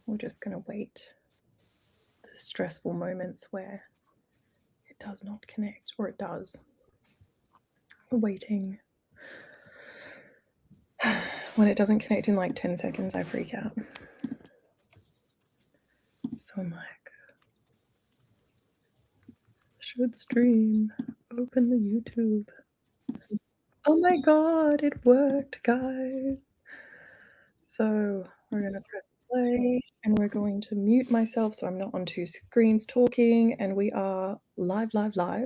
We're just going to wait the stressful moments where it does not connect, or it does. We're waiting. When it doesn't connect in like 10 seconds, I freak out. So I'm like, should stream, open the YouTube. Oh my God, it worked, guys. So we're going to press play and we're going to mute myself so I'm not on two screens talking. And we are live.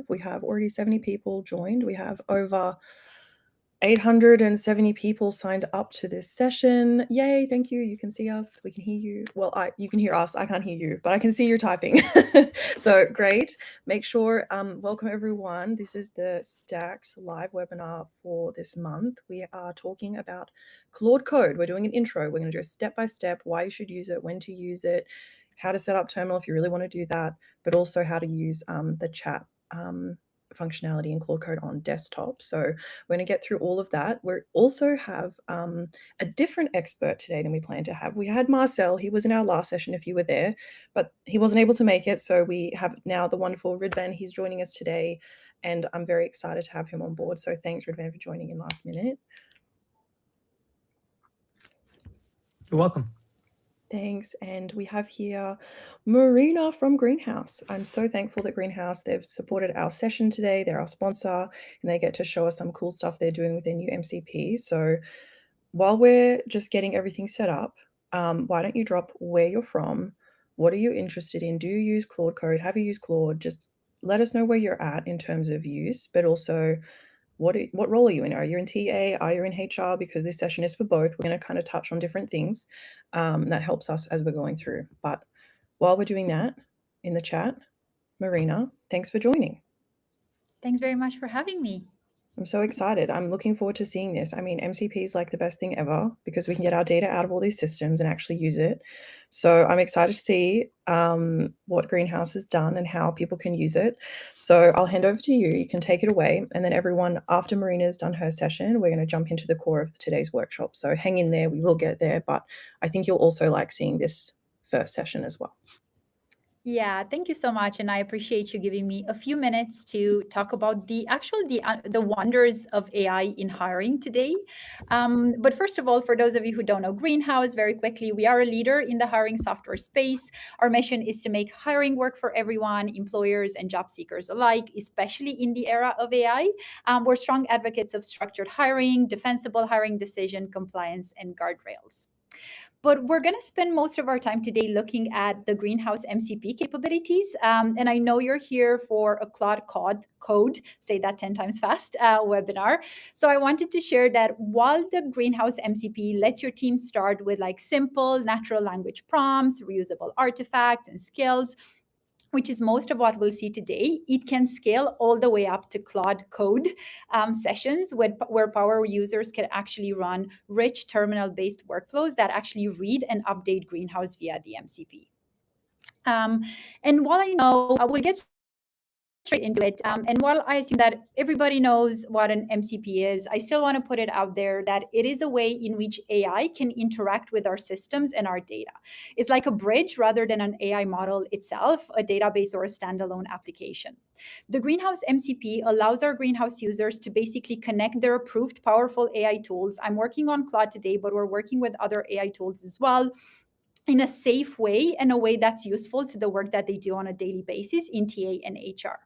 We have already 70 people joined. We have over 870 people signed up to this session. Yay, thank you. You can see us. We can hear you. Well, you can hear us. I can't hear you, but I can see you typing. So great. Make sure, welcome everyone. This is the Stacked live webinar for this month. We are talking about Claude Code. We're doing an intro. We're going to do step by step why you should use it, when to use it, how to set up terminal if you really want to do that, but also how to use the chat functionality in Claude Code on desktop. So we're going to get through all of that. We also have a different expert today than we planned to have. We had Marcel. He was in our last session if you were there, but he wasn't able to make it. So we have now the wonderful Ridvan. He's joining us today, and I'm very excited to have him on board. So thanks, Ridvan, for joining in last minute. You're welcome. Thanks. And we have here Marina from Greenhouse. I'm so thankful that Greenhouse, they've supported our session today. They're our sponsor and they get to show us some cool stuff they're doing with their new MCP. So while we're just getting everything set up, why don't you drop where you're from? What are you interested in? Do you use Claude Code? Have you used Claude? Just let us know where you're at in terms of use, but also what role are you in? Are you in TA? Are you in HR? Because this session is for both. We're going to kind of touch on different things that helps us as we're going through. But while we're doing that in the chat, Marina, thanks for joining. Thanks very much for having me. I'm so excited. I'm looking forward to seeing this. I mean, MCP is like the best thing ever because we can get our data out of all these systems and actually use it. So I'm excited to see what Greenhouse has done and how people can use it. So I'll hand over to you. You can take it away. And then everyone, after Marina's done her session, we're going to jump into the core of today's workshop. So hang in there. We will get there. But I think you'll also like seeing this first session as well. Yeah, thank you so much, and I appreciate you giving me a few minutes to talk about the wonders of AI in hiring today. But first of all, for those of you who don't know Greenhouse, very quickly, we are a leader in the hiring software space. Our mission is to make hiring work for everyone, employers and job seekers alike, especially in the era of AI. We're strong advocates of structured hiring, defensible hiring decision, compliance, and guardrails. But we're going to spend most of our time today looking at the Greenhouse MCP capabilities. And I know you're here for a Claude Code, say that 10 times fast, webinar. So I wanted to share that while the Greenhouse MCP lets your team start with like simple natural language prompts, reusable artifacts and skills, which is most of what we'll see today, it can scale all the way up to Claude Code sessions where power users can actually run rich terminal-based workflows that actually read and update Greenhouse via the MCP. And while I know we'll get straight into it. And while I assume that everybody knows what an MCP is, I still want to put it out there that it is a way in which AI can interact with our systems and our data. It's like a bridge rather than an AI model itself, a database or a standalone application. The Greenhouse MCP allows our Greenhouse users to basically connect their approved powerful AI tools. I'm working on Claude today, but we're working with other AI tools as well, in a safe way and a way that's useful to the work that they do on a daily basis in TA and HR.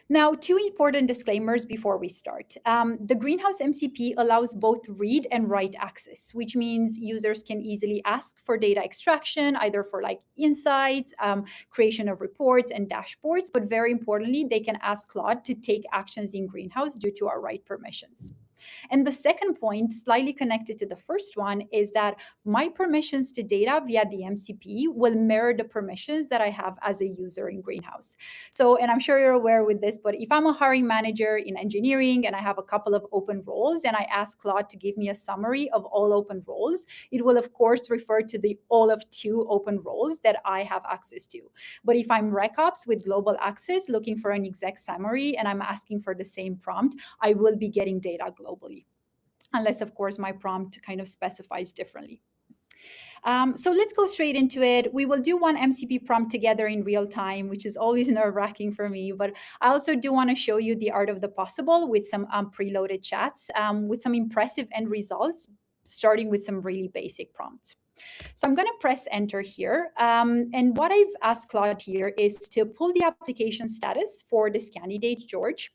Now, two important disclaimers before we start. The Greenhouse MCP allows both read and write access, which means users can easily ask for data extraction, either for like insights, creation of reports and dashboards, but very importantly, they can ask Claude to take actions in Greenhouse due to our write permissions. And the second point, slightly connected to the first one, is that my permissions to data via the MCP will mirror the permissions that I have as a user in Greenhouse. So, and I'm sure you're aware with this, but if I'm a hiring manager in engineering and I have a couple of open roles and I ask Claude to give me a summary of all open roles, it will of course refer to the all of 2 open roles that I have access to. But if I'm RecOps with global access looking for an exec summary and I'm asking for the same prompt, I will be getting data globally, unless of course my prompt kind of specifies differently. So let's go straight into it. We will do one MCP prompt together in real time, which is always nerve-wracking for me. But I also do want to show you the art of the possible with some preloaded chats with some impressive end results, starting with some really basic prompts. So I'm going to press enter here. And what I've asked Claude here is to pull the application status for this candidate, George,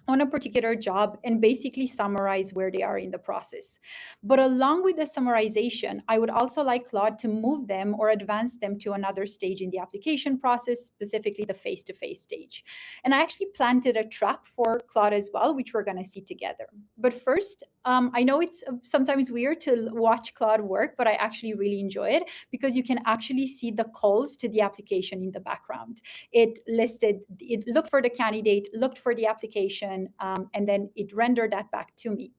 on a particular job and basically summarize where they are in the process. But along with the summarization, I would also like Claude to move them or advance them to another stage in the application process, specifically the face-to-face stage. And I actually planted a trap for Claude as well, which we're going to see together. But first, I know it's sometimes weird to watch Claude work, but I actually really enjoy it because you can actually see the calls to the application in the background. It looked for the candidate, looked for the application, and then it rendered that back to me.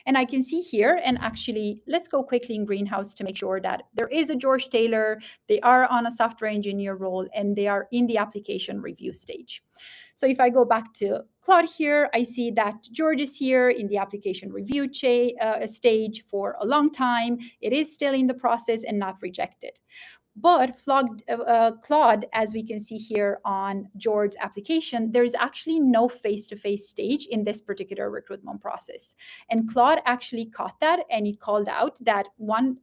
And I can see here, and actually, let's go quickly in Greenhouse to make sure that there is a George Taylor, they are on a software engineer role, and they are in the application review stage. So if I go back to Claude here, I see that George is here in the application review stage for a long time. It is still in the process and not rejected. But Claude, as we can see here on George's application, there is actually no face-to-face stage in this particular recruitment process. And Claude actually caught that, and he called out that one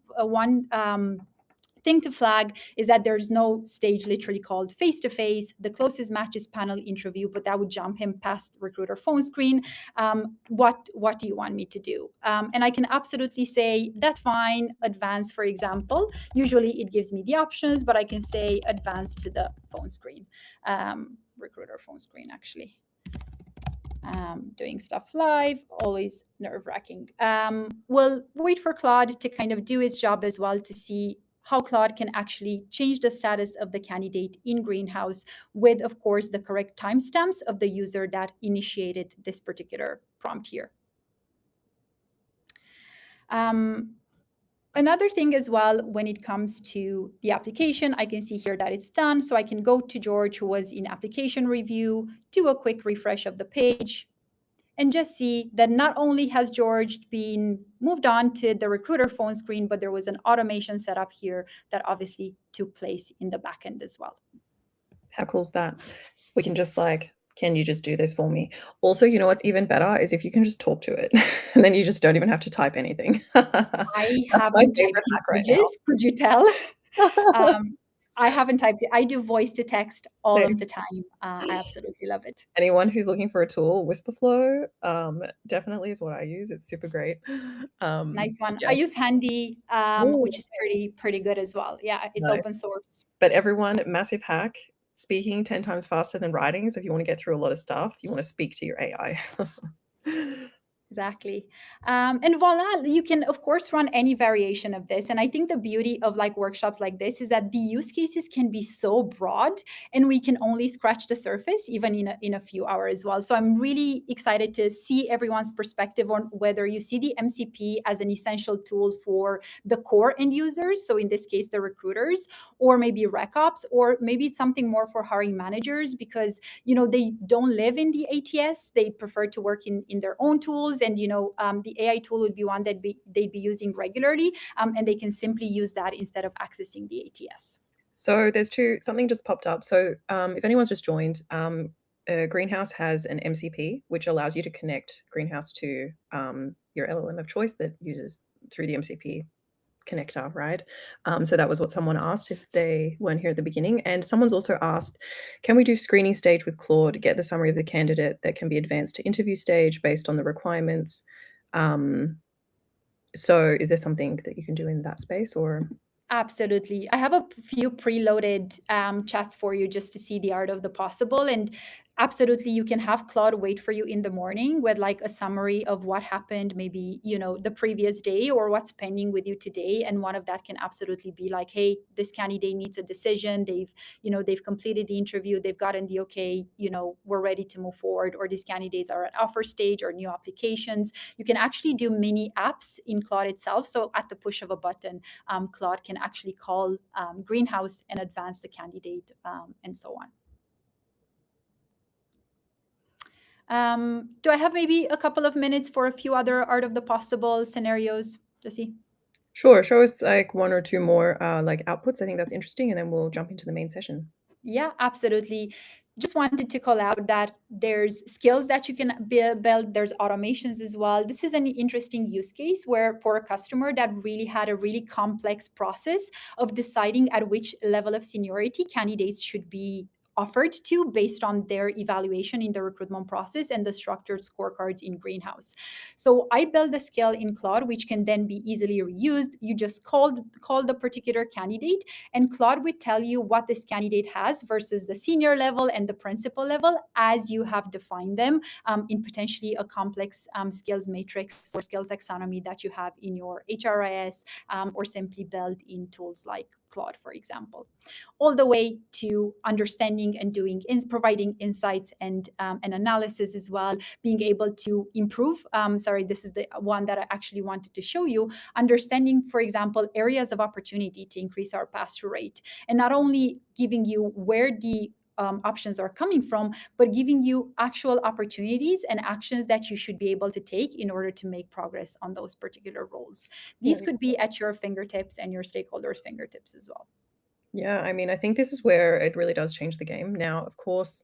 thing to flag is that there's no stage literally called face-to-face. The closest match is panel interview, but that would jump him past recruiter phone screen. What do you want me to do? And I can absolutely say, that's fine, advance, for example. Usually it gives me the options, but I can say advance to the phone screen, recruiter phone screen, actually. Doing stuff live, always nerve-wracking. We'll wait for Claude to kind of do its job as well to see how Claude can actually change the status of the candidate in Greenhouse with, of course, the correct timestamps of the user that initiated this particular prompt here. Another thing as well, when it comes to the application, I can see here that it's done. So I can go to George, who was in application review, do a quick refresh of the page, and just see that not only has George been moved on to the recruiter phone screen, but there was an automation set up here that obviously took place in the backend as well. How cool is that? We can just like, can you just do this for me? Also, you know what's even better is if you can just talk to it and then you just don't even have to type anything. I haven't typed messages, could you tell? I haven't typed it. I do voice to text all of the time. I absolutely love it. Anyone who's looking for a tool, Whisperflow definitely is what I use. It's super great. Nice one. Yeah. I use Handy, which is pretty good as well. Yeah, it's Nice. open source. But everyone, massive hack, speaking 10 times faster than writing. So if you want to get through a lot of stuff, you want to speak to your AI. Exactly. And voila, you can, of course, run any variation of this. And I think the beauty of like workshops like this is that the use cases can be so broad and we can only scratch the surface even in a few hours as well. So I'm really excited to see everyone's perspective on whether you see the MCP as an essential tool for the core end users. So in this case, the recruiters, or maybe rec ops, or maybe it's something more for hiring managers because, you know, they don't live in the ATS. They prefer to work in their own tools. And, you know, the AI tool would be one that they'd be using regularly, and they can simply use that instead of accessing the ATS. So there's something just popped up. So if anyone's just joined, Greenhouse has an MCP, which allows you to connect Greenhouse to your LLM of choice that uses through the MCP connector, right? So that was what someone asked if they weren't here at the beginning. And someone's also asked, can we do screening stage with Claude, get the summary of the candidate that can be advanced to interview stage based on the requirements? So is there something that you can do in that space or? Absolutely. I have a few preloaded chats for you just to see the art of the possible. And absolutely, you can have Claude wait for you in the morning with like a summary of what happened, maybe, you know, the previous day or what's pending with you today. And one of that can absolutely be like, hey, this candidate needs a decision. They've completed the interview. They've gotten the okay, you know, we're ready to move forward. Or these candidates are at offer stage or new applications. You can actually do mini apps in Claude itself. So at the push of a button, Claude can actually call Greenhouse and advance the candidate and so on. Do I have maybe a couple of minutes for a few other art of the possible scenarios, Jessie? Sure. Show us like one or two more like outputs. I think that's interesting, and then we'll jump into the main session. Yeah, absolutely. Just wanted to call out that there's skills that you can build, there's automations as well. This is an interesting use case where for a customer that really had a really complex process of deciding at which level of seniority candidates should be offered to based on their evaluation in the recruitment process and the structured scorecards in Greenhouse. So I built a skill in Claude which can then be easily reused. You just call the particular candidate, and Claude would tell you what this candidate has versus the senior level and the principal level as you have defined them in potentially a complex skills matrix or skill taxonomy that you have in your HRIS or simply built in tools like Claude, for example, all the way to understanding and providing insights and analysis as well, being able to improve. This is the one that I actually wanted to show you. Understanding, for example, areas of opportunity to increase our pass-through rate, and not only giving you where the options are coming from, but giving you actual opportunities and actions that you should be able to take in order to make progress on those particular roles. These could be at your fingertips and your stakeholders' fingertips as well. Yeah, I mean, I think this is where it really does change the game. Now, of course,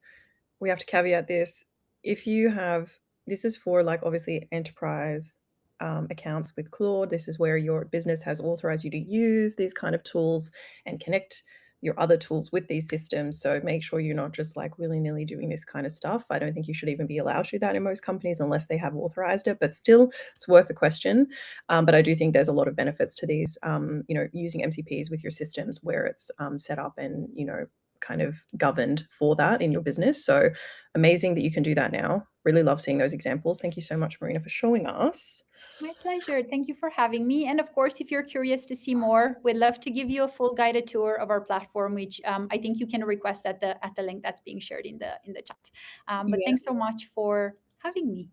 we have to caveat this. If you have, this is for like obviously enterprise accounts with Claude. This is where your business has authorized you to use these kind of tools and connect your other tools with these systems. So make sure you're not just like willy-nilly doing this kind of stuff. I don't think you should even be allowed to do that in most companies unless they have authorized it, but still it's worth a question. But I do think there's a lot of benefits to these, using MCPs with your systems where it's set up and, kind of governed for that in your business. So amazing that you can do that now. Really love seeing those examples. Thank you so much, Marina, for showing us. My pleasure. Thank you for having me. And of course, if you're curious to see more, we'd love to give you a full guided tour of our platform, which I think you can request at the link that's being shared in the chat. But thanks so much for having me.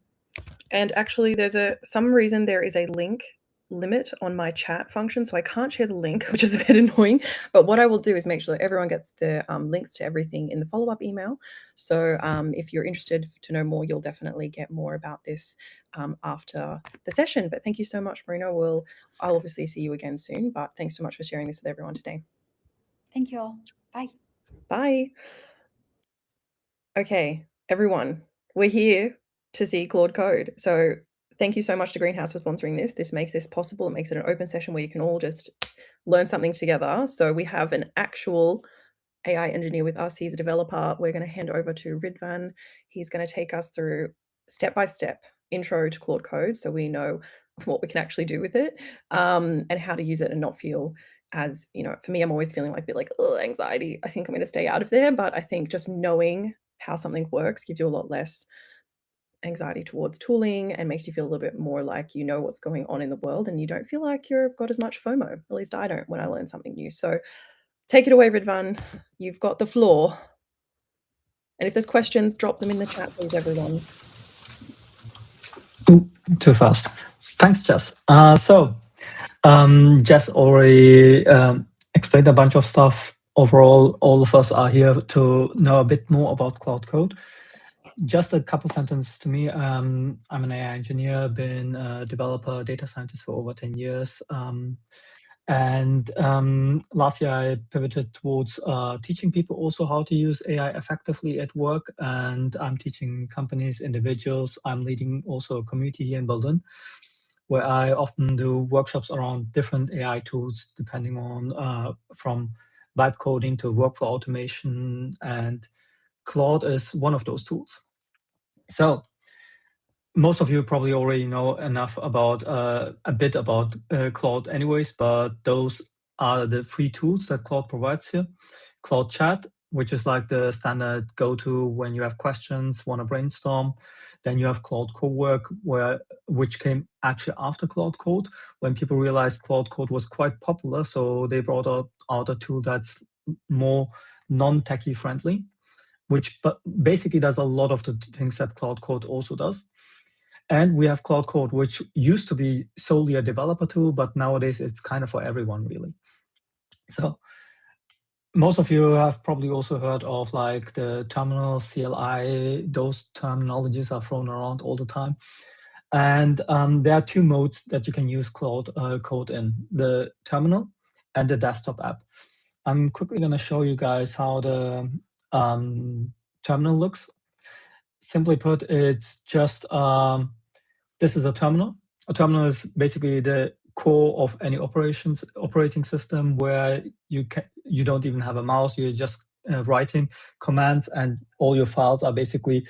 And actually, there's some reason there is a link limit on my chat function, so I can't share the link, which is a bit annoying. But what I will do is make sure that everyone gets the links to everything in the follow-up email. So if you're interested to know more, you'll definitely get more about this after the session. But thank you so much, Marina. I'll obviously see you again soon, but thanks so much for sharing this with everyone today. Thank you all. Bye. Bye. Okay, everyone, we're here to see Claude Code. So thank you so much to Greenhouse for sponsoring this. This makes this possible. It makes it an open session where you can all just learn something together. So we have an actual AI engineer with us. He's a developer. We're going to hand over to Ridvan. He's going to take us through step-by-step intro to Claude Code so we know what we can actually do with it and how to use it and not feel as, for me, I'm always feeling like a bit like, anxiety. I think I'm going to stay out of there. But I think just knowing how something works gives you a lot less anxiety towards tooling and makes you feel a little bit more like you know what's going on in the world and you don't feel like you've got as much FOMO. At least I don't when I learn something new. So take it away, Ridvan. You've got the floor. And if there's questions, drop them in the chat, please, everyone. Too fast. Thanks, Jess. Jess already explained a bunch of stuff. Overall, all of us are here to know a bit more about Claude Code. Just a couple sentences to me. I'm an AI engineer, been a developer, data scientist for over 10 years. Last year I pivoted towards teaching people also how to use AI effectively at work. And I'm teaching companies, individuals. I'm leading also a community here in Berlin, where I often do workshops around different AI tools, depending on from vibe coding to workflow automation. And Claude is one of those tools. So most of you probably already know enough about a bit about Claude anyways, but those are the free tools that Claude provides here. Claude Chat, which is like the standard go-to when you have questions, want to brainstorm. Then you have Claude Cowork, which came actually after Claude Code, when people realized Claude Code was quite popular, so they brought out a tool that's more non-techie friendly, which basically does a lot of the things that Claude Code also does. And we have Claude Code, which used to be solely a developer tool, but nowadays it's kind of for everyone, really. So most of you have probably also heard of like the terminal, CLI, those terminologies are thrown around all the time. And there are two modes that you can use Claude Code in, the terminal and the desktop app. I'm quickly going to show you guys how the terminal looks. Simply put, it's just, this is a terminal. A terminal is basically the core of any operating system where you don't even have a mouse, you're just writing commands, and all your files are basically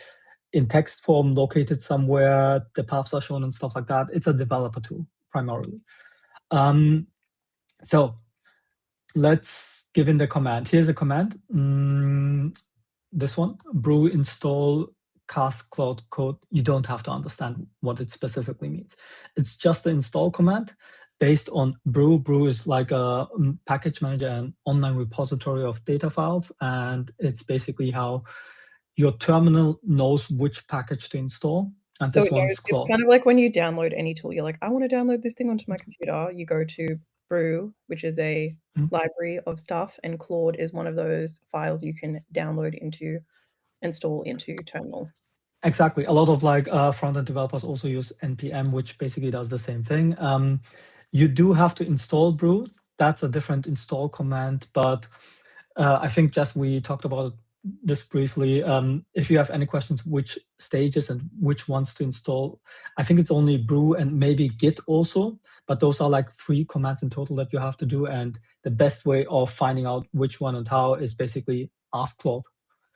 in text form located somewhere, the paths are shown and stuff like that. It's a developer tool primarily. So let's give in the command. Here's a command. This one, brew install cast Claude Code. You don't have to understand what it specifically means. It's just the install command based on brew. Brew is like a package manager and online repository of data files. And it's basically how your terminal knows which package to install. And So this one's Claude. it's kind of like when you download any tool, you're like, I want to download this thing onto my computer. You go to Brew, which is a library of stuff, and Claude is one of those files you can download into, install into terminal. Exactly. A lot of like front-end developers also use npm, which basically does the same thing. You do have to install brew. That's a different install command, but I think just we talked about this briefly. If you have any questions, which stages and which ones to install, I think it's only brew and maybe git also, but those are like 3 commands in total that you have to do. And the best way of finding out which one and how is basically ask Claude.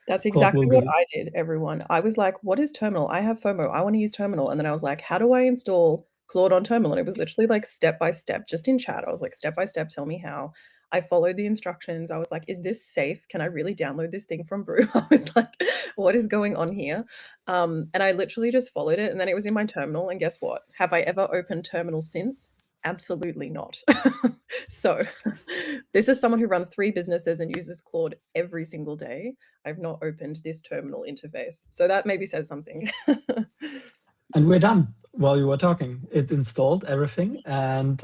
That's exactly what I did, everyone. I was like, what is terminal? I have FOMO. I want to use terminal. And then I was like, how do I install Claude on terminal? And it was literally like step by step, just in chat. I was like, step by step, tell me how. I followed the instructions. I was like, is this safe? Can I really download this thing from Brew? I was like, what is going on here? And I literally just followed it. And then it was in my terminal. And guess what? Have I ever opened terminal since? Absolutely not. So this is someone who runs 3 businesses and uses Claude every single day. I've not opened this terminal interface. So that maybe says something. And we're done while you were talking. It's installed everything, and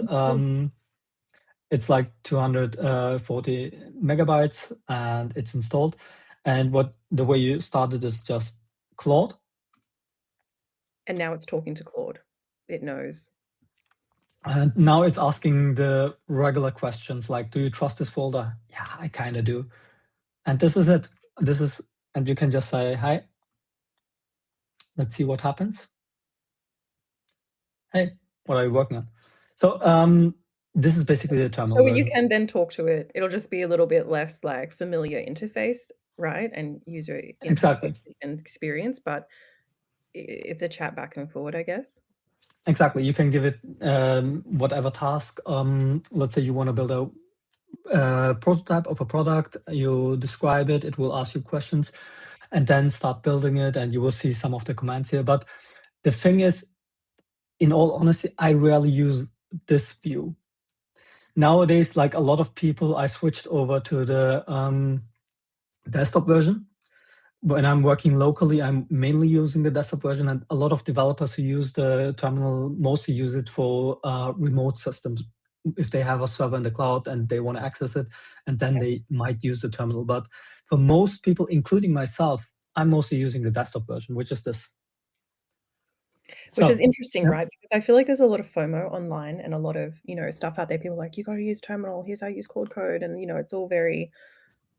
it's like 240 megabytes, and it's installed. And the way you started is just Claude. And now it's talking to Claude. It knows. And now it's asking the regular questions like, do you trust this folder? Yeah, I kind of do. And this is it. And you can just say, hi. Let's see what happens. Hey, what are you working on? So this is basically the terminal. So you can then talk to it. It'll just be a little bit less like familiar interface, right? And user exactly and experience, but it's a chat back and forward, I guess. Exactly. You can give it whatever task. Let's say you want to build a prototype of a product. You describe it. It will ask you questions, and then start building it. And you will see some of the commands here. But the thing is, in all honesty, I rarely use this view. Nowadays, like a lot of people, I switched over to the desktop version. When I'm working locally, I'm mainly using the desktop version, and a lot of developers who use the terminal mostly use it for remote systems. If they have a server in the cloud and they want to access it, and then they might use the terminal. But for most people, including myself, I'm mostly using the desktop version, which is this. Which is interesting, right? Because I feel like there's a lot of FOMO online and a lot of, stuff out there. People are like, you got to use terminal. Here's how you use Claude Code. And, it's all very,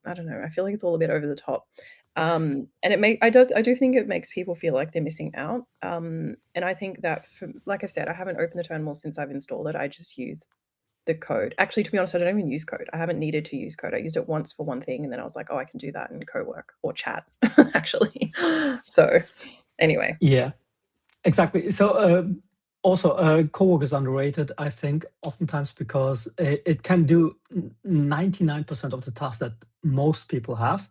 I don't know. I feel like it's all a bit over the top. And I do think it makes people feel like they're missing out. And I think that, like I've said, I haven't opened the terminal since I've installed it. I just use the code. Actually, to be honest, I don't even use code. I haven't needed to use code. I used it once for one thing, and then I was like, oh, I can do that in Cowork or chat, actually. So anyway. Yeah, exactly. So also, Cowork is underrated, I think, oftentimes because it can do 99% of the tasks that most people have.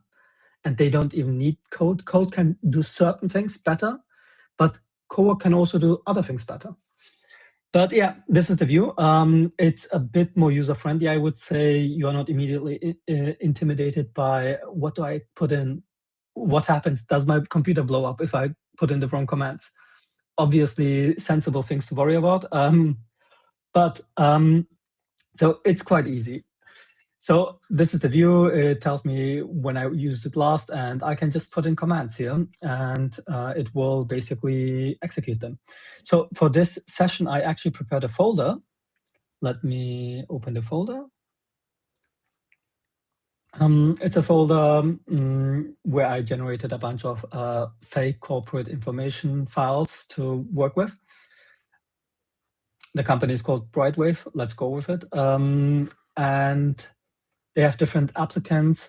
And they don't even need code. Code can do certain things better, but Cowork can also do other things better. But yeah, this is the view. It's a bit more user-friendly, I would say. You're not immediately intimidated by what do I put in? What happens? Does my computer blow up if I put in the wrong commands? Obviously, sensible things to worry about. So it's quite easy. So this is the view. It tells me when I used it last, and I can just put in commands here, and it will basically execute them. So for this session, I actually prepared a folder. Let me open the folder. It's a folder where I generated a bunch of fake corporate information files to work with. The company is called Brightwave. Let's go with it. And they have different applicants,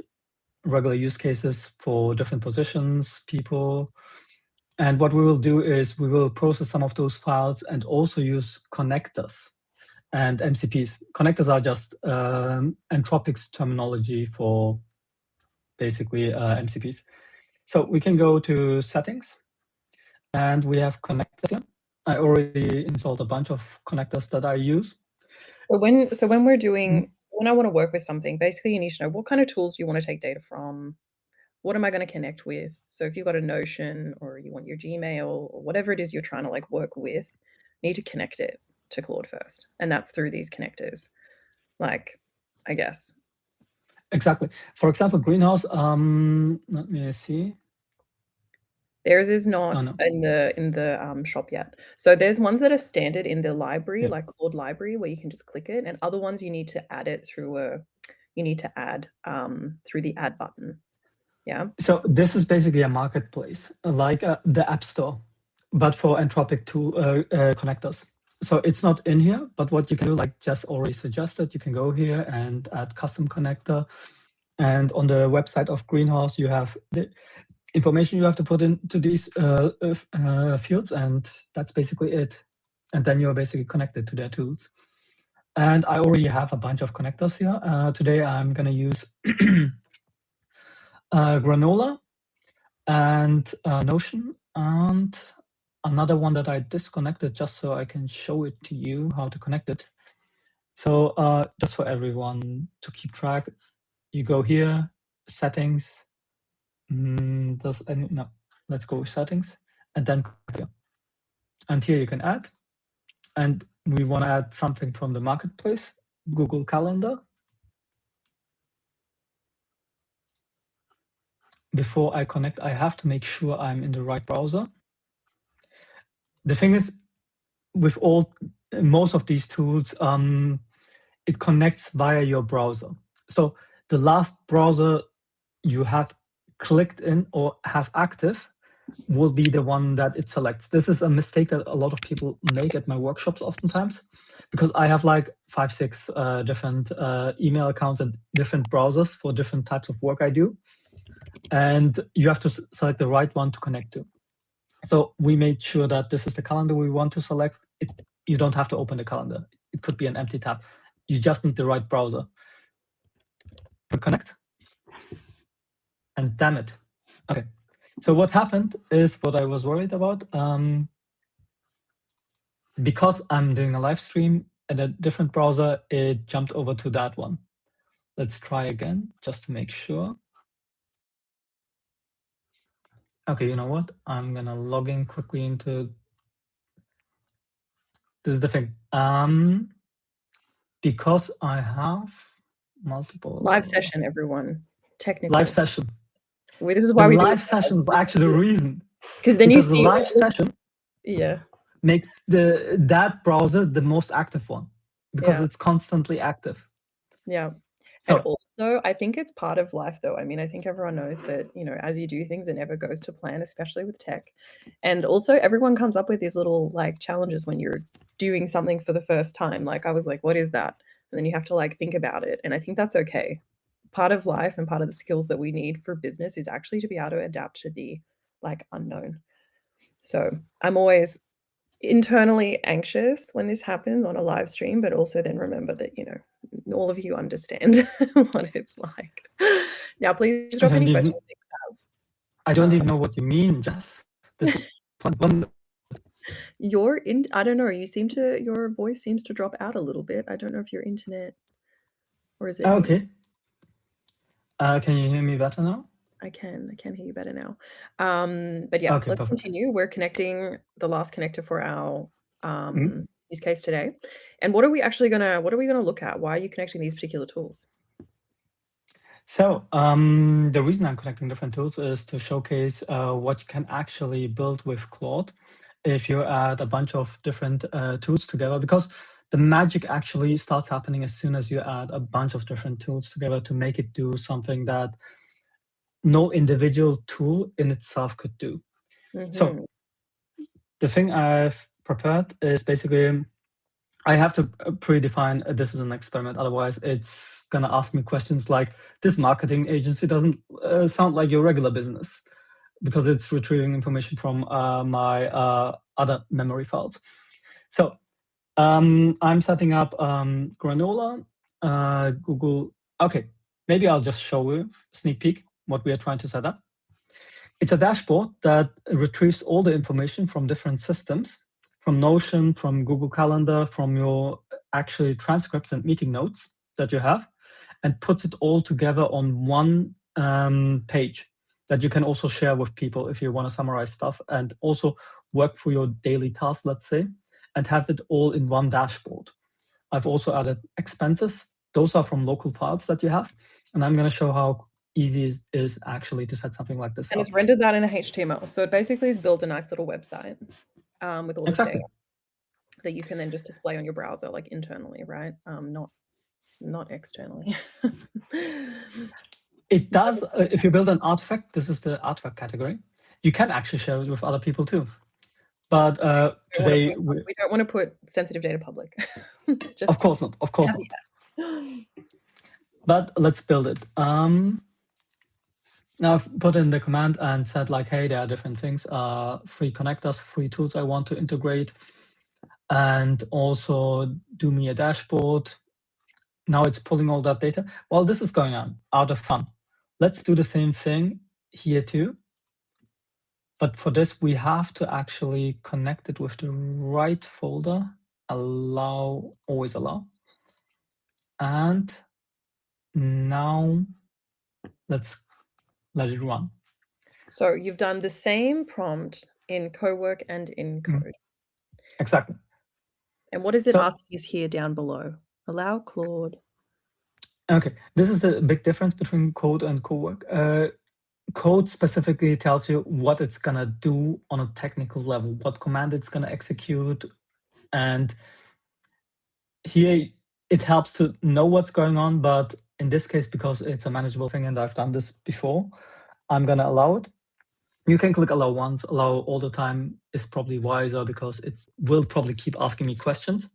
regular use cases for different positions, people. And what we will do is we will process some of those files and also use connectors and MCPs. Connectors are just Anthropic's terminology for basically MCPs. So we can go to settings, and we have connectors here. I already installed a bunch of connectors that I use. So when we're doing, when I want to work with something, basically you need to know what kind of tools do you want to take data from? What am I going to connect with? So if you've got a Notion or you want your Gmail or whatever it is you're trying to like work with, you need to connect it to Claude first. And that's through these connectors, like, I guess. Exactly. For example, Greenhouse, let me see. Theirs is not in the shop yet. So there's ones that are standard in the library, like Claude Library, where you can just click it, and other ones you need to add it through through the add button. Yeah. So this is basically a marketplace, like the App Store, but for Anthropic connectors. So it's not in here, but what you can do, like Jess already suggested, you can go here and add custom connector. And on the website of Greenhouse, you have the information you have to put into these fields, and that's basically it. And then you're basically connected to their tools. And I already have a bunch of connectors here. Today I'm going to use Granola and Notion, and another one that I disconnected just so I can show it to you how to connect it. So just for everyone to keep track, you go here, settings. No, let's go with settings, and then and here you can add, and we want to add something from the marketplace, Google Calendar. Before I connect, I have to make sure I'm in the right browser. The thing is, with most of these tools, it connects via your browser. So the last browser you have clicked in or have active will be the one that it selects. This is a mistake that a lot of people make at my workshops oftentimes, because I have like 5-6 different email accounts and different browsers for different types of work I do. And you have to select the right one to connect to. So we made sure that this is the calendar we want to select. You don't have to open the calendar. It could be an empty tab. You just need the right browser. Connect. And damn it. Okay. So what happened is what I was worried about. Because I'm doing a live stream at a different browser, it jumped over to that one. Let's try again, just to make sure. Okay, you know what? I'm gonna log in quickly into. This is the thing. Because I have multiple live session, everyone. Technically. Live session. This is why we do live session is actually the reason. Because then you see the live session. Yeah. Makes that browser the most active one, because it's constantly active. Yeah. So, and also, I think it's part of life, though. I mean, I think everyone knows that, you know, as you do things, it never goes to plan, especially with tech. And also, everyone comes up with these little like challenges when you're doing something for the first time. Like I was like, what is that? And then you have to like think about it. And I think that's okay. Part of life and part of the skills that we need for business is actually to be able to adapt to the like unknown. So I'm always internally anxious when this happens on a live stream, but also then remember that, you know, all of you understand what it's like. Now, please drop any questions you have. I don't even know what you mean, Jess. I don't know, your voice seems to drop out a little bit. I don't know if your internet, or is it okay. Can you hear me better now? I can hear you better now. But yeah, let's continue. We're connecting the last connector for our use case today. And what are we gonna look at? Why are you connecting these particular tools? So the reason I'm connecting different tools is to showcase what you can actually build with Claude if you add a bunch of different tools together, because the magic actually starts happening as soon as you add a bunch of different tools together to make it do something that no individual tool in itself could do. So the thing I've prepared is basically, I have to predefine this is an experiment. Otherwise, it's going to ask me questions like, this marketing agency doesn't sound like your regular business, because it's retrieving information from my other memory files. So I'm setting up Granola, Google. Okay, maybe I'll just show you a sneak peek what we are trying to set up. It's a dashboard that retrieves all the information from different systems, from Notion, from Google Calendar, from your actually transcripts and meeting notes that you have, and puts it all together on one page that you can also share with people if you want to summarize stuff and also work through your daily tasks, let's say, and have it all in one dashboard. I've also added expenses. Those are from local files that you have. And I'm going to show how easy it is actually to set something like this and up. it's rendered that in a HTML. So it basically is built a nice little website with all this data that you can then just display on your browser, like internally, right? Not externally. It does, if you build an artifact, this is the artifact category, you can actually share it with other people too. But today we don't want to put sensitive data public. Just of course not, of course not. But let's build it. Now I've put in the command and said like, hey, there are different things, free connectors, free tools I want to integrate, and also do me a dashboard. Now it's pulling all that data. While this is going on, out of fun, let's do the same thing here too. But for this, we have to actually connect it with the right folder, allow, always allow. And now let's let it run. So you've done the same prompt in Cowork and in Code. Exactly. And what is it asking us here down below? Allow Claude. Okay, this is the big difference between Code and Cowork. Code specifically tells you what it's gonna do on a technical level, what command it's gonna execute. And here it helps to know what's going on, but in this case, because it's a manageable thing and I've done this before, I'm gonna allow it. You can click allow once, allow all the time is probably wiser because it will probably keep asking me questions.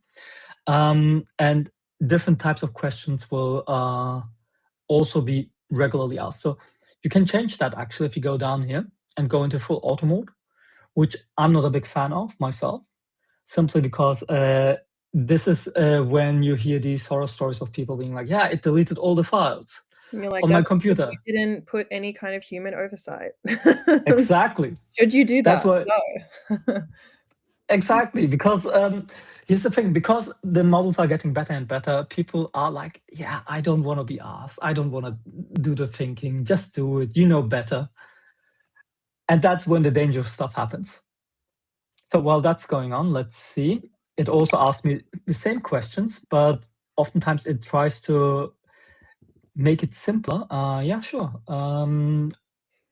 And different types of questions will also be regularly asked. So you can change that actually if you go down here and go into full auto mode, which I'm not a big fan of myself, simply because this is when you hear these horror stories of people being like, yeah, it deleted all the files like, on my computer. You didn't put any kind of human oversight. Exactly. Should you do that? That's what. No. Exactly, because here's the thing, because the models are getting better and better, people are like, yeah, I don't want to be asked. I don't want to do the thinking. Just do it. You know better. And that's when the dangerous stuff happens. So while that's going on, let's see. It also asks me the same questions, but oftentimes it tries to make it simpler. Yeah, sure.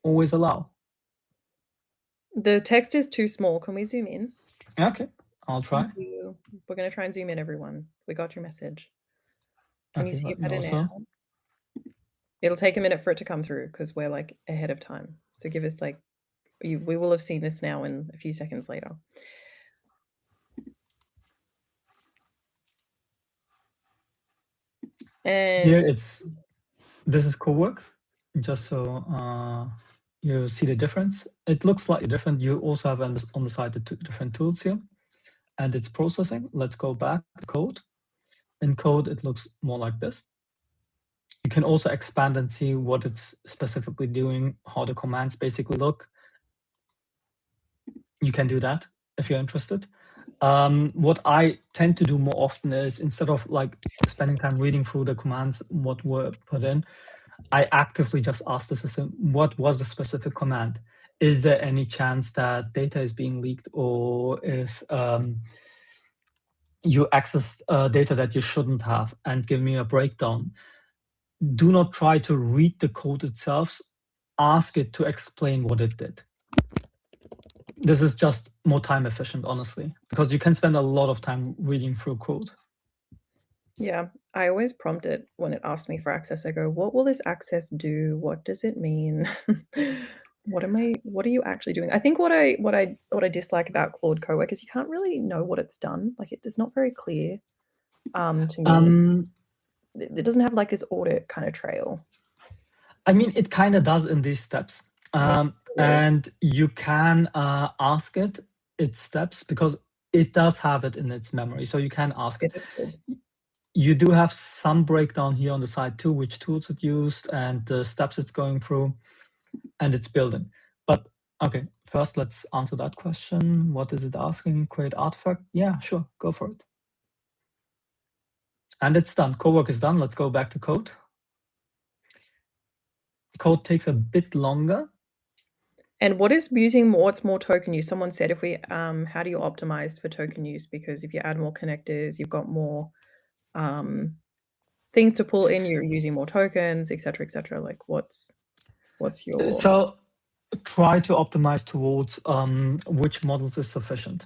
Always allow. The text is too small. Can we zoom in? Okay, I'll try. We're going to try and zoom in, everyone. We got your message. Can you see it better now? It'll take a minute for it to come through because we're like ahead of time. So give us like, we will have seen this now in a few seconds later. And here this is Cowork, just so you see the difference. It looks slightly different. You also have on the side the two different tools here, and it's processing. Let's go back to Code. In Code, it looks more like this. You can also expand and see what it's specifically doing, how the commands basically look. You can do that if you're interested. What I tend to do more often is, instead of like spending time reading through the commands, what were put in, I actively just ask the system, what was the specific command? Is there any chance that data is being leaked, or if you access data that you shouldn't have, and give me a breakdown. do not try to read the code itself. Ask it to explain what it did. This is just more time efficient, honestly, because you can spend a lot of time reading through code. Yeah, I always prompt it when it asks me for access. I go, what will this access do? What does it mean? What are you actually doing? I think what I dislike about Claude Cowork is you can't really know what it's done. Like it's not very clear to me. It doesn't have like this audit kind of trail. I mean, it kind of does in these steps. And you can ask it its steps because it does have it in its memory. So you can ask it. You do have some breakdown here on the side too, which tools it used and the steps it's going through and it's building. But okay, first let's answer that question. What is it asking? Create artifact? Yeah, sure, go for it. And it's done. Cowork is done. Let's go back to code. Code takes a bit longer. And what's more token use? Someone said if we how do you optimize for token use? Because if you add more connectors, you've got more things to pull in, you're using more tokens, etc., etc. Like what's your... So try to optimize towards which models is sufficient.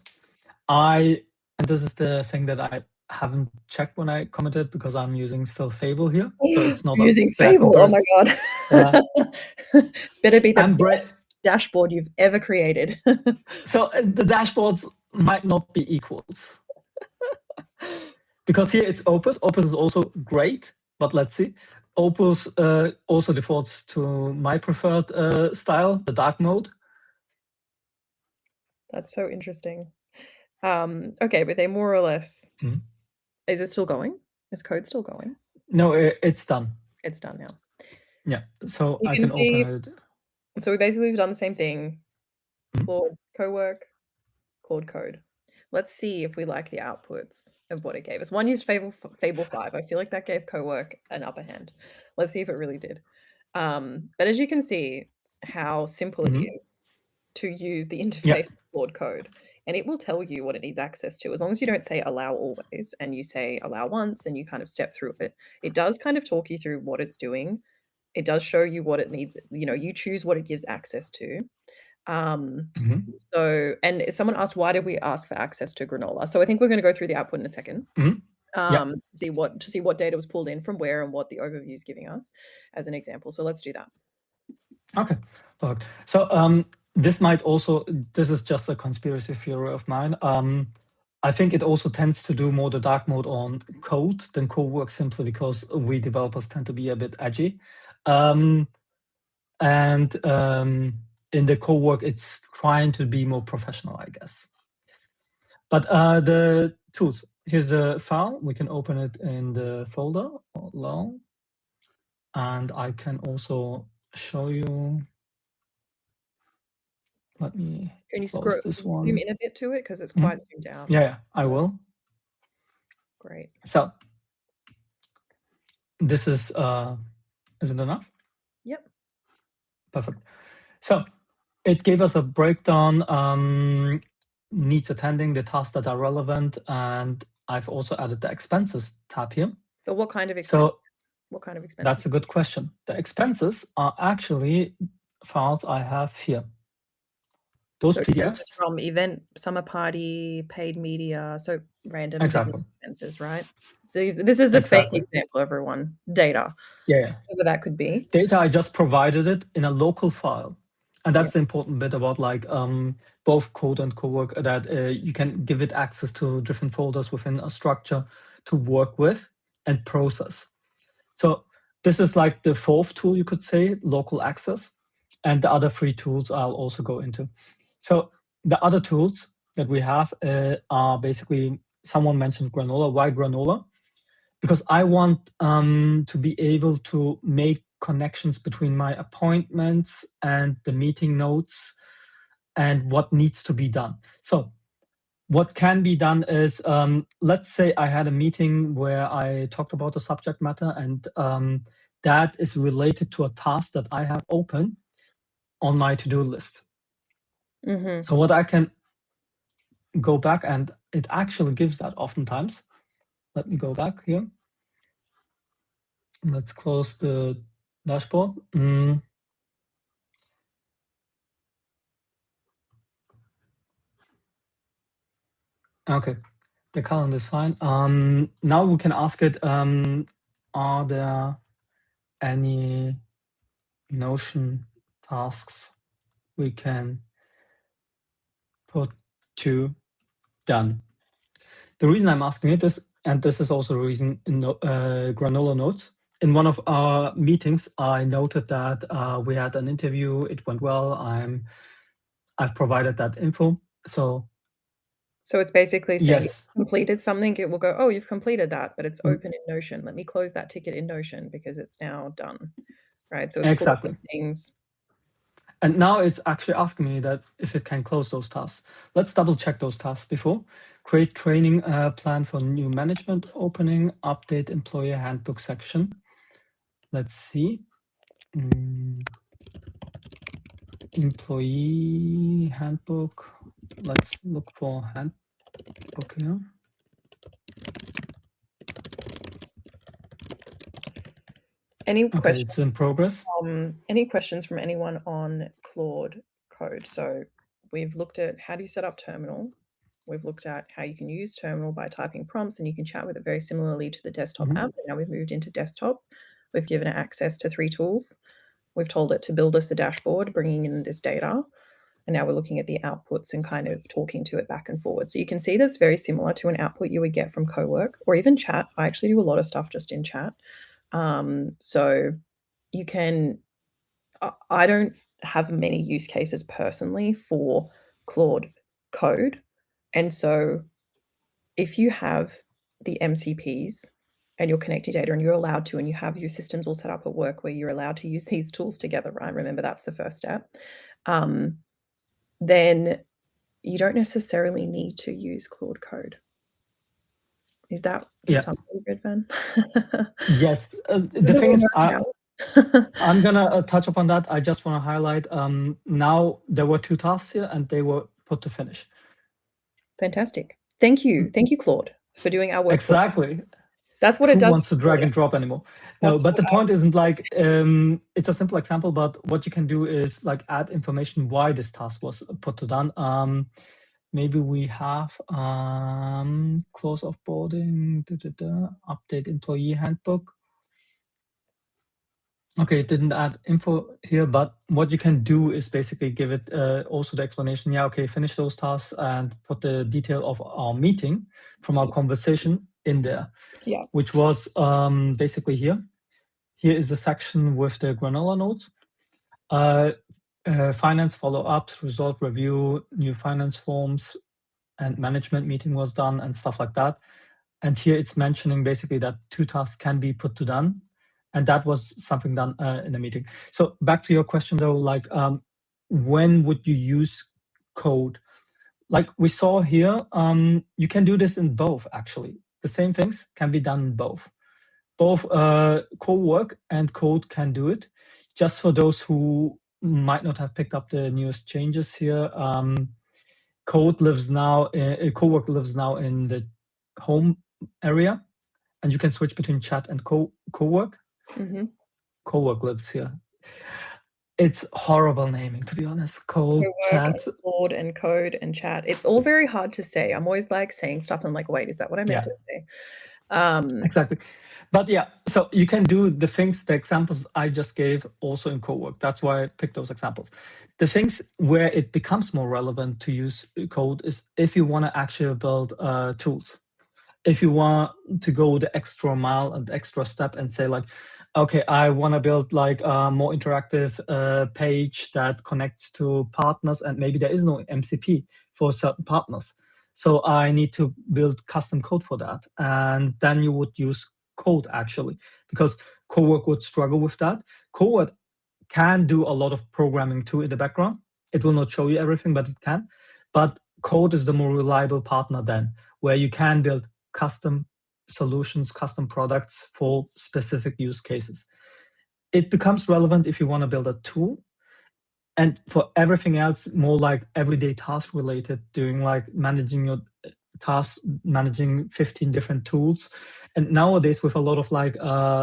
And this is the thing that I haven't checked when I commented because I'm using still Fable here. So it's not using Fable. Oh my god. Yeah. It's better be the best dashboard you've ever created. So the dashboards might not be equals. Because here it's Opus. Opus is also great, but let's see. Opus also defaults to my preferred style, the dark mode. That's so interesting. Okay, but they more or less... Is it still going? Is code still going? No, it's done. It's done now. Yeah, so I can open it. So we basically have done the same thing. Claude Cowork, Claude Code. Let's see if we like the outputs of what it gave us. One used Fable 5. I feel like that gave Cowork an upper hand. Let's see if it really did. But as you can see, how simple it is to use the interface of Claude Code. And it will tell you what it needs access to. As long as you don't say allow always and you say allow once and you kind of step through it, it does kind of talk you through what it's doing. It does show you what it needs. You choose what it gives access to. So, and someone asked, why did we ask for access to Granola? So I think we're going to go through the output in a second. See what data was pulled in from where and what the overview is giving us as an example. So let's do that. Okay, perfect. So this is just a conspiracy theory of mine. I think it also tends to do more the dark mode on code than Cowork, simply because we developers tend to be a bit edgy. In the Cowork, it's trying to be more professional, I guess. But the tools, here's a file. We can open it in the folder along. And I can also show you. Let me... Can you zoom in a bit to it? Because it's quite zoomed out. Yeah, I will. Great. So this is it enough? Yep. Perfect. So it gave us a breakdown, needs attending, the tasks that are relevant, and I've also added the expenses tab here. But what kind of expenses? What kind of expenses? That's a good question. The expenses are actually files I have here. Those PDFs from event, summer party, paid media, so random expenses, right? So this is a fake example, everyone. Data. Yeah. Whatever that could be. Data, I just provided it in a local file. And that's the important bit about both Code and Cowork, that you can give it access to different folders within a structure to work with and process. So this is like the fourth tool, you could say, local access. And the other 3 tools I'll also go into. So the other tools that we have are basically, someone mentioned Granola. Why Granola? Because I want to be able to make connections between my appointments and the meeting notes and what needs to be done. So what can be done is, let's say I had a meeting where I talked about the subject matter, and that is related to a task that I have open on my to-do list. So what I can go back, and it actually gives that oftentimes. Let me go back here. Let's close the dashboard. Okay, the calendar is fine. Now we can ask it, are there any Notion tasks we can put to done? The reason I'm asking it is, and this is also the reason in Granola Notes, in one of our meetings, I noted that we had an interview, it went well, I've provided that info. So it's basically saying yes, you've completed something, it will go, oh, you've completed that, but it's Mm. open in Notion. Let me close that ticket in Notion because it's now done, right? So it's exactly. pausing things. And now it's actually asking me that if it can close those tasks. Let's double check those tasks before. Create training plan for new management opening, update employer handbook section. Let's see. Employee handbook. Let's look for handbook here. Any Okay, questions? it's in progress. Any questions from anyone on Claude Code? So we've looked at how do you set up Terminal. We've looked at how you can use Terminal by typing prompts, and you can chat with it very similarly to the desktop app. And now we've moved into desktop. We've given it access to 3 tools. We've told it to build us a dashboard, bringing in this data. And now we're looking at the outputs and kind of talking to it back and forward. So you can see that's very similar to an output you would get from Cowork or even chat. I actually do a lot of stuff just in chat. So you can, I don't have many use cases personally for Claude Code. And so if you have the MCPs and you're connecting data and you're allowed to, and you have your systems all set up at work where you're allowed to use these tools together, right? Remember, that's the first step. Then you don't necessarily need to use Claude Code. Is that something, Ridvan? Yes. The thing is, I'm gonna touch upon that. I just want to highlight, now there were 2 tasks here and they were put to finish. Fantastic. Thank you. Thank you, Claude, for doing our work. Exactly. That's what it does. Who wants to drag and drop anymore? No, but the point isn't like, it's a simple example, but what you can do is like add information why this task was put to done. Maybe we have close offboarding, update employee handbook. Okay, it didn't add info here, but what you can do is basically give it also the explanation. Yeah, okay, finish those tasks and put the detail of our meeting from our conversation in there. Yeah. Which was basically here. Here is the section with the Granola notes. Finance follow-ups, result review, new finance forms, and management meeting was done and stuff like that. And here it's mentioning basically that 2 tasks can be put to done. And that was something done in the meeting. So back to your question though, like when would you use code? Like we saw here, you can do this in both actually. The same things can be done in both. Both Cowork and Code can do it. Just for those who might not have picked up the newest changes here, Cowork lives now in the home area, and you can switch between chat and Cowork. Cowork lives here. It's horrible naming, to be honest. Code, chat, Claude and Code and chat. It's all very hard to say. I'm always like saying stuff and like, wait, is that what I meant to say? Exactly. But yeah, so you can do the things, the examples I just gave also in Cowork. That's why I picked those examples. The things where it becomes more relevant to use code is if you want to actually build tools. If you want to go the extra mile and extra step and say like, okay, I want to build like a more interactive page that connects to partners, and maybe there is no MCP for certain partners. So I need to build custom code for that. And then you would use Code actually, because Cowork would struggle with that. Cowork can do a lot of programming too in the background. It will not show you everything, but it can. But Code is the more reliable partner then, where you can build custom solutions, custom products for specific use cases. It becomes relevant if you want to build a tool. And for everything else, more like everyday task related, doing like managing your tasks managing 15 different tools. And nowadays, with a lot of like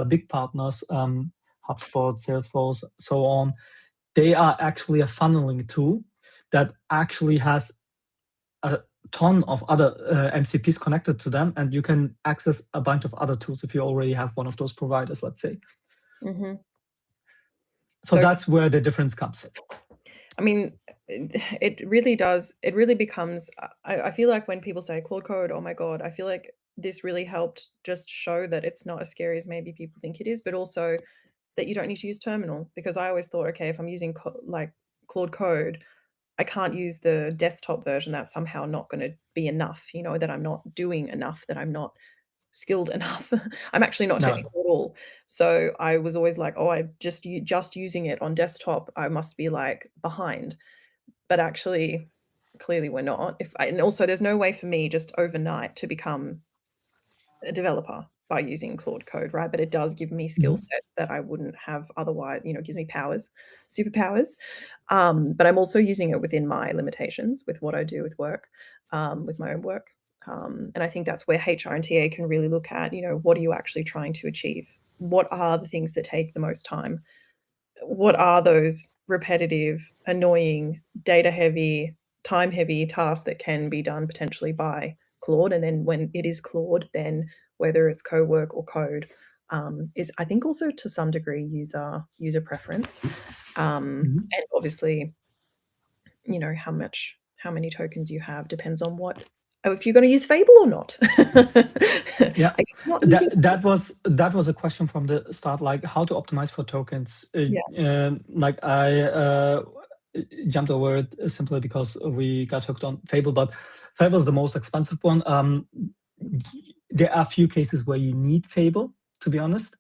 big partners, HubSpot, Salesforce, so on, they are actually a funneling tool that actually has a ton of other MCPs connected to them, and you can access a bunch of other tools if you already have one of those providers, let's say. Mm-hmm. So that's where the difference comes. I mean, it really does. It really becomes, I feel like when people say Claude Code, oh my God, I feel like this really helped just show that it's not as scary as maybe people think it is, but also that you don't need to use terminal, because I always thought, okay, if I'm using like Claude Code, I can't use the desktop version. That's somehow not going to be enough, you know, that I'm not doing enough, that I'm not skilled enough. I'm actually not technical at all. So I was always like, oh, I just using it on desktop, I must be like behind. But actually, clearly we're not. And also there's no way for me just overnight to become a developer by using Claude Code, right? But it does give me skill sets that I wouldn't have otherwise, you know, it gives me powers, superpowers. But I'm also using it within my limitations with what I do with work, with my own work. And I think that's where HR and TA can really look at, you know, what are you actually trying to achieve? What are the things that take the most time? What are those repetitive, annoying, data-heavy, time-heavy tasks that can be done potentially by Claude? And then when it is Claude, then whether it's Cowork or Code, is, I think, also to some degree user preference. And obviously, you know, how many tokens you have depends on if you're going to use Fable or not. Yeah, that was a question from the start, like how to optimize for tokens. Like I jumped over it simply because we got hooked on Fable, but Fable is the most expensive one. There are a few cases where you need Fable, to be honest,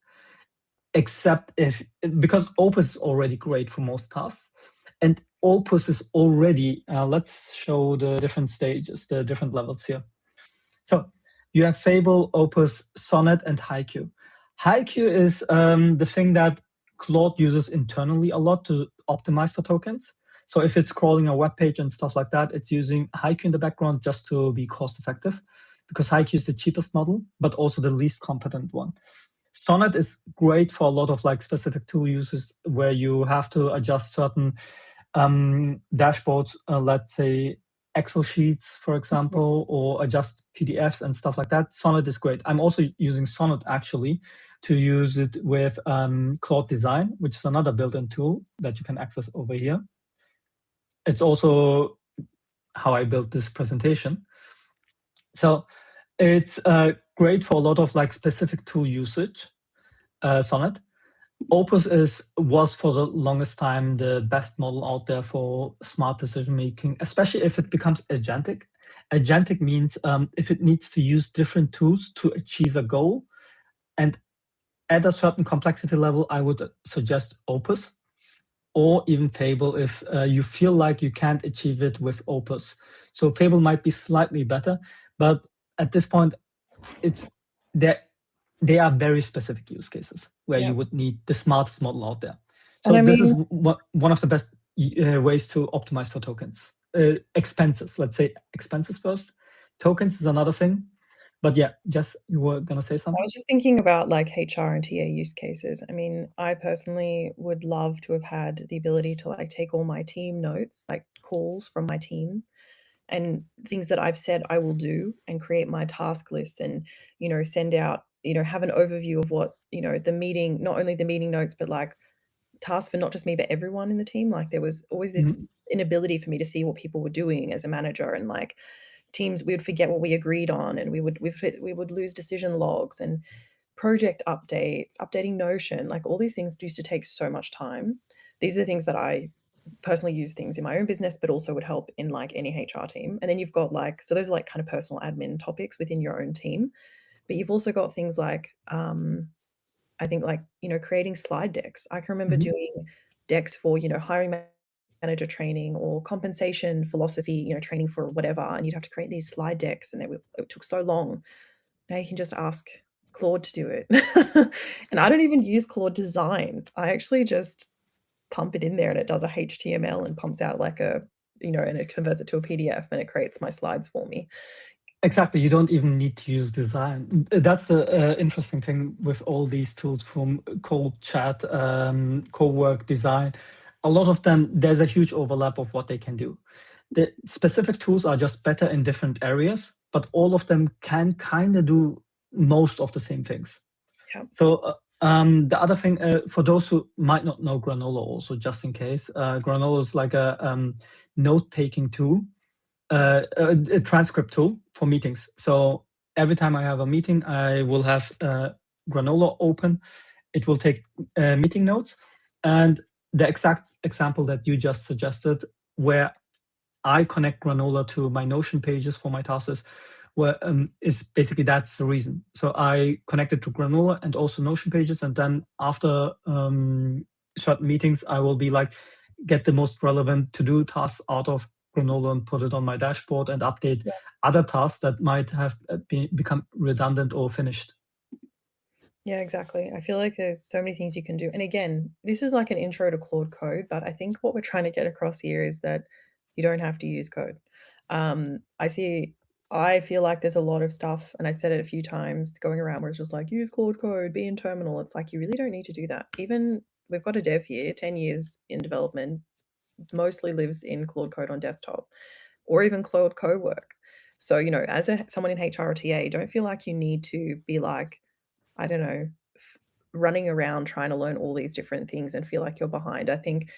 except because Opus is already great for most tasks. And Opus is already, let's show the different stages, the different levels here. So you have Fable, Opus, Sonnet, and HiQ. HiQ is the thing that Claude uses internally a lot to optimize for tokens. So if it's crawling a web page and stuff like that, it's using HiQ in the background just to be cost effective, because HiQ is the cheapest model, but also the least competent one. Sonnet is great for a lot of like specific tool uses where you have to adjust certain dashboards, let's say Excel sheets, for example, or adjust PDFs and stuff like that. Sonnet is great. I'm also using Sonnet actually to use it with Claude Design, which is another built-in tool that you can access over here. It's also how I built this presentation. So it's great for a lot of like specific tool usage, Sonnet. Opus was for the longest time the best model out there for smart decision making, especially if it becomes agentic. Agentic means if it needs to use different tools to achieve a goal, and at a certain complexity level, I would suggest Opus or even Fable if you feel like you can't achieve it with Opus. So Fable might be slightly better, but at this point, they are very specific use cases where you would need the smartest model out there. So this is one of the best ways to optimize for tokens. Expenses, let's say expenses first. Tokens is another thing. But yeah, Jess, you were going to say something? I was just thinking about like HR and TA use cases. I mean, I personally would love to have had the ability to like take all my team notes, like calls from my team, and things that I've said I will do, and create my task lists, and, you know, send out, you know, have an overview of what, you know, the meeting, not only the meeting notes, but like tasks for not just me, but everyone in the team. Like there was always this inability for me to see what people were doing as a manager, and like teams, we would forget what we agreed on, and we would lose decision logs and project updates, updating Notion, like all these things used to take so much time. These are the things that I personally use things in my own business, but also would help in like any HR team. And then you've got like, so those are like kind of personal admin topics within your own team, but you've also got things like, I think like, you know, creating slide decks. I can remember doing decks for, you know, hiring manager training or compensation philosophy, you know, training for whatever. And you'd have to create these slide decks, and it took so long. Now you can just ask Claude to do it. And I don't even use Claude Design. I actually just pump it in there, and it does a HTML and pumps out like a, you know, and it converts it to a PDF, and it creates my slides for me. Exactly. You don't even need to use design. That's the interesting thing with all these tools from Code, Chat, Cowork, Design. A lot of them, there's a huge overlap of what they can do. The specific tools are just better in different areas, but all of them can kind of do most of the same things. Yeah. So the other thing, for those who might not know Granola also, just in case, Granola is like a note-taking tool, a transcript tool for meetings. So every time I have a meeting, I will have Granola open. It will take meeting notes. And the exact example that you just suggested, where I connect Granola to my Notion pages for my tasks, where is basically that's the reason. So I connected to Granola and also Notion pages, and then after certain meetings, I will be like get the most relevant to-do tasks out of Granola and put it on my dashboard and update other tasks that might have become redundant or finished. Yeah, exactly. I feel like there's so many things you can do. And again, this is like an intro to Claude Code, but I think what we're trying to get across here is that you don't have to use code. I feel like there's a lot of stuff, and I said it a few times going around where it's just like, use Claude Code, be in terminal. It's like, you really don't need to do that. Even we've got a dev here, 10 years in development, mostly lives in Claude Code on desktop or even Claude Cowork. So, you know, as someone in HR or TA, don't feel like you need to be like, I don't know, running around trying to learn all these different things and feel like you're behind. I think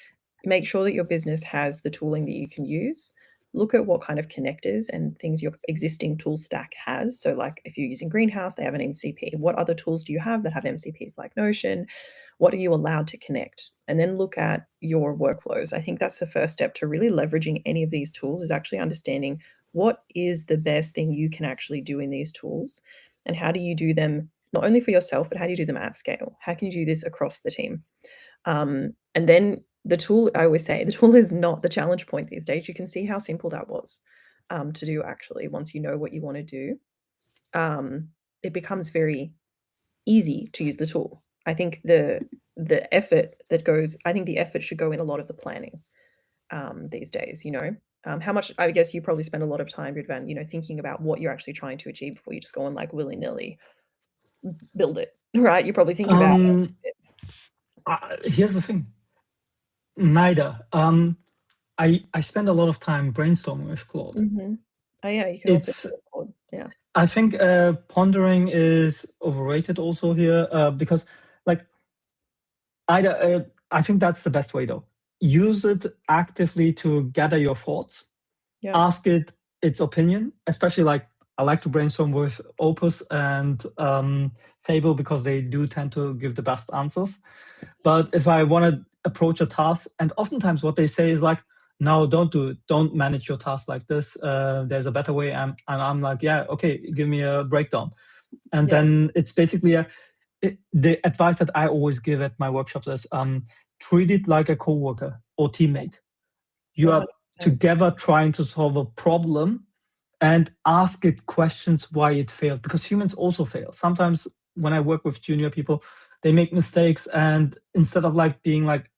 make sure that your business has the tooling that you can use. Look at what kind of connectors and things your existing tool stack has. So like if you're using Greenhouse, they have an MCP. What other tools do you have that have MCPs like Notion? What are you allowed to connect? And then look at your workflows. I think that's the first step to really leveraging any of these tools, is actually understanding what is the best thing you can actually do in these tools and how do you do them not only for yourself, but how do you do them at scale? How can you do this across the team? And then the tool, I always say, the tool is not the challenge point these days. You can see how simple that was to do actually once you know what you want to do. It becomes very easy to use the tool. I think the effort that goes, I think the effort should go in a lot of the planning these days, you know. How much, I guess you probably spend a lot of time, Ridvan, you know, thinking about what you're actually trying to achieve before you just go on like willy-nilly build it, right? You probably think about it. Here's the thing. Neither. I spend a lot of time brainstorming with Claude. Oh yeah, you can also do it, Claude. Yeah. I think pondering is overrated also here because like either I think that's the best way though. Use it actively to gather your thoughts. Yeah. Ask it its opinion, especially like I like to brainstorm with Opus and Fable because they do tend to give the best answers. But if I want to approach a task, and oftentimes what they say is like, no, don't do it. Don't manage your task like this. There's a better way. And I'm like, yeah, okay, give me a breakdown. And then it's basically the advice that I always give at my workshops is treat it like a coworker or teammate. You are together trying to solve a problem and ask it questions why it failed, because humans also fail. Sometimes when I work with junior people, they make mistakes, and instead of like being like,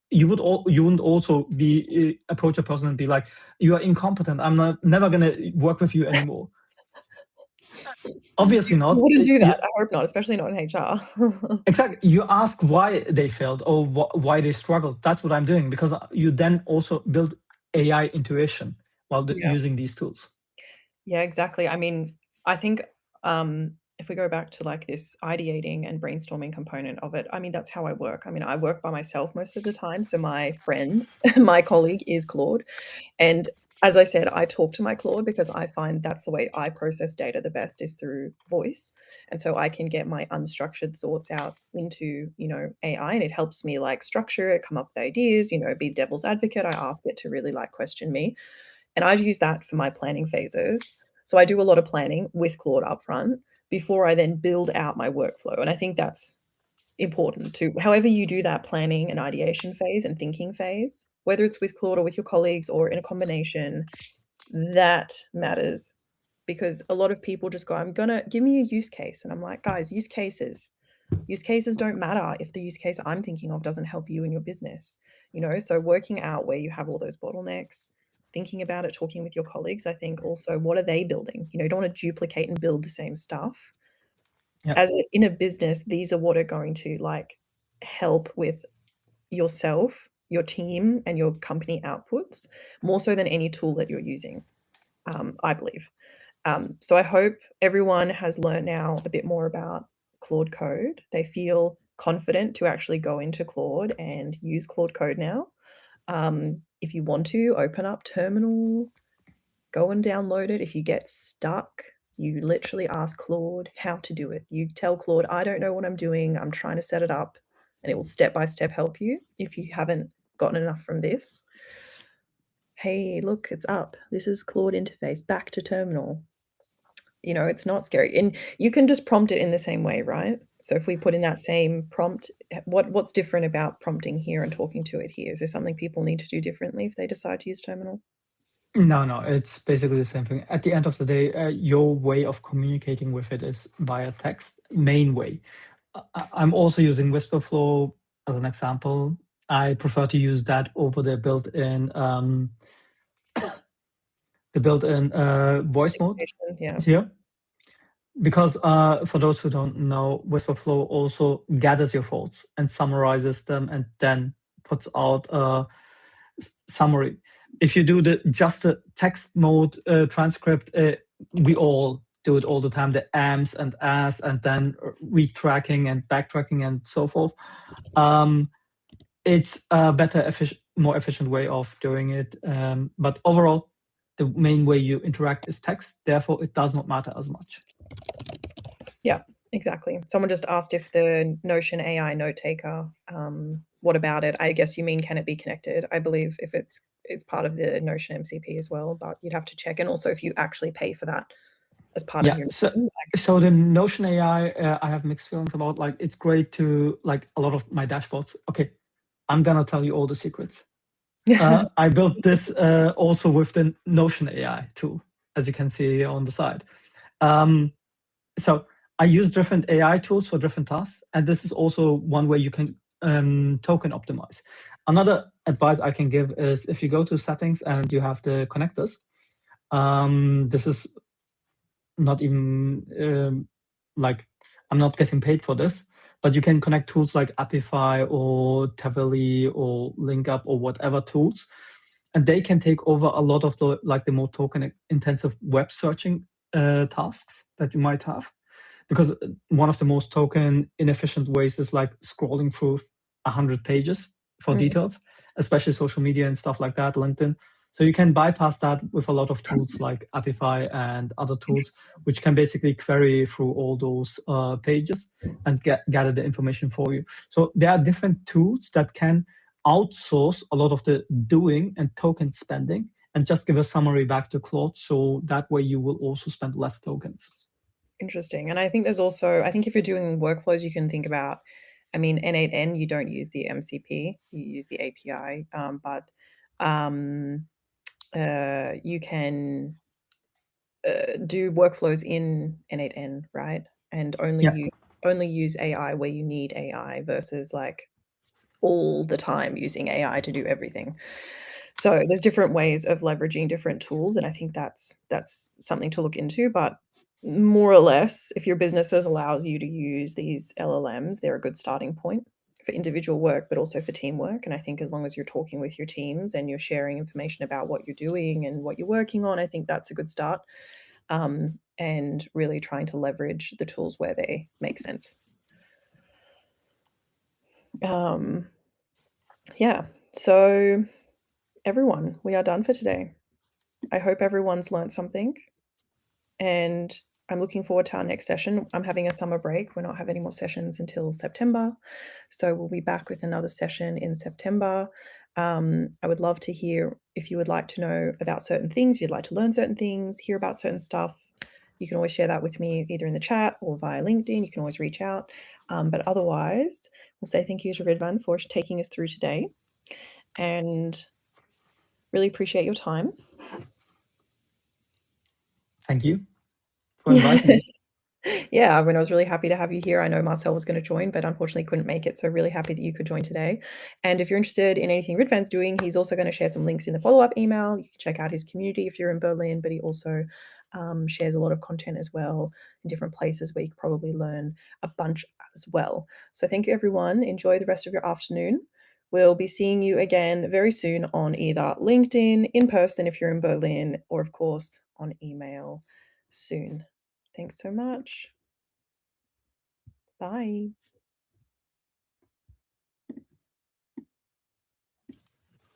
you wouldn't also be approach a person and be like, you are incompetent, I'm never gonna work with you anymore. Obviously not. You wouldn't do that. I hope not, especially not in HR. Exactly. You ask why they failed or why they struggled. That's what I'm doing, because you then also build AI intuition while using these tools. Yeah, exactly. I mean, I think if we go back to like this ideating and brainstorming component of it, I mean, that's how I work. I mean, I work by myself most of the time. So my friend, my colleague is Claude. And as I said, I talk to my Claude because I find that's the way I process data the best, is through voice. And so I can get my unstructured thoughts out into, you know, AI, and it helps me like structure it, come up with ideas, you know, be devil's advocate. I ask it to really like question me. And I'd use that for my planning phases. So I do a lot of planning with Claude upfront before I then build out my workflow. And I think that's important too. However you do that planning and ideation phase and thinking phase, whether it's with Claude or with your colleagues or in a combination, that matters. Because a lot of people just go, I'm gonna give me a use case. And I'm like, guys, use cases don't matter if the use case I'm thinking of doesn't help you in your business, you know? So working out where you have all those bottlenecks, thinking about it, talking with your colleagues, I think also what are they building? You don't want to duplicate and build the same stuff. Yeah. In a business, these are what are going to help with yourself, your team, and your company outputs more so than any tool that you're using, I believe. So I hope everyone has learned now a bit more about Claude Code. They feel confident to actually go into Claude and use Claude Code now. If you want to, open up Terminal, go and download it. If you get stuck, you literally ask Claude how to do it. You tell Claude, I don't know what I'm doing. I'm trying to set it up, and it will step-by-step help you if you haven't gotten enough from this. Hey, look, it's up. This is Claude interface, back to Terminal. It's not scary. And you can just prompt it in the same way, right? So if we put in that same prompt, what's different about prompting here and talking to it here? Is there something people need to do differently if they decide to use Terminal? No, it's basically the same thing. At the end of the day, your way of communicating with it is via text, main way. I'm also using Whisperflow as an example. I prefer to use that over the built-in voice mode here. Because for those who don't know, Whisperflow also gathers your thoughts and summarizes them and then puts out a summary. If you do just the text mode transcript, we all do it all the time, the ams and as, and then retracking and backtracking and so forth. It's a better, more efficient way of doing it. But overall, the main way you interact is text. Therefore, it does not matter as much. Yeah, exactly. Someone just asked if the Notion AI note taker, what about it? I guess you mean, can it be connected? I believe if it's part of the Notion MCP as well, but you'd have to check. And also if you actually pay for that as part of your... So the Notion AI, I have mixed feelings about. It's great to a lot of my dashboards. Okay, I'm gonna tell you all the secrets. I built this also with the Notion AI tool, as you can see on the side. So I use different AI tools for different tasks, and this is also one way you can token optimize. Another advice I can give is if you go to settings and you have the connectors, this is not even I'm not getting paid for this, but you can connect tools like Apify or Tavily or LinkUp or whatever tools, and they can take over a lot of the more token intensive web searching tasks that you might have. Because one of the most token inefficient ways is scrolling through 100 pages for details, especially social media and stuff like that, LinkedIn. So you can bypass that with a lot of tools like Apify and other tools, which can basically query through all those pages and gather the information for you. So there are different tools that can outsource a lot of the doing and token spending and just give a summary back to Claude. So that way you will also spend less tokens. Interesting. And I think there's also, I think if you're doing workflows, you can think about, I mean, N8N, you don't use the MCP, you use the API, but you can do workflows in N8N, right? And only use AI where you need AI versus all the time using AI to do everything. So there's different ways of leveraging different tools, and I think that's something to look into. But more or less, if your businesses allows you to use these LLMs, they're a good starting point for individual work, but also for teamwork. And I think as long as you're talking with your teams and you're sharing information about what you're doing and what you're working on, I think that's a good start. And really trying to leverage the tools where they make sense. Yeah, so everyone, we are done for today. I hope everyone's learned something, and I'm looking forward to our next session. I'm having a summer break. We're not having any more sessions until September, so we'll be back with another session in September. I would love to hear if you would like to know about certain things, if you'd like to learn certain things, hear about certain stuff. You can always share that with me either in the chat or via LinkedIn. You can always reach out. But otherwise, we'll say thank you to Ridvan for taking us through today, and really appreciate your time. Thank you for inviting me. Yeah, I mean, I was really happy to have you here. I know Marcel was going to join, but unfortunately couldn't make it. So really happy that you could join today. And if you're interested in anything Ridvan's doing, he's also going to share some links in the follow-up email. You can check out his community if you're in Berlin, but he also shares a lot of content as well in different places where you can probably learn a bunch as well. So thank you, everyone. Enjoy the rest of your afternoon. We'll be seeing you again very soon on either LinkedIn, in person if you're in Berlin, or of course on email soon. Thanks so much. Bye.